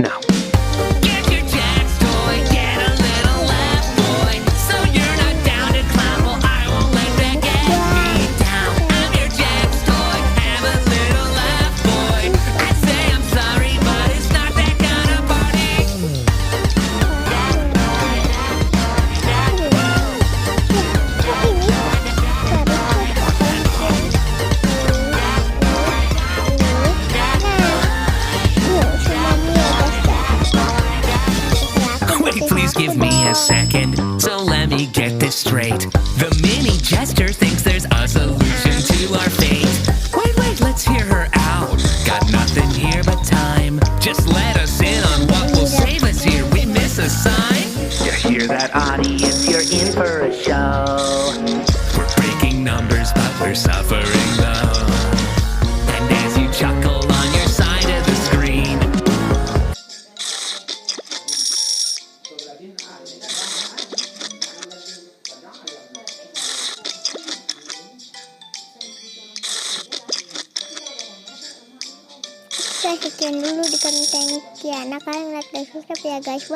No. Get your Jack's toy, get a little laugh, boy. So you're not down to clown, well I won't let that get me down. I'm your Jack's toy, have a little laugh, boy. I'd say I'm sorry, but it's not that kind of party. Wait, please give me a second, so let me get this straight. The mini jester thinks there's a solution to our fate. Wait, let's hear her out. Got nothing here but time. Just let us in on what will save us here. We miss a sign. You hear that, audience? You're in for a show. We're breaking numbers, but we're suffering though. And as you chuckle on your side of the screen, Saya sekian dulu di konten Qiana. Kalian like dan subscribe ya guys.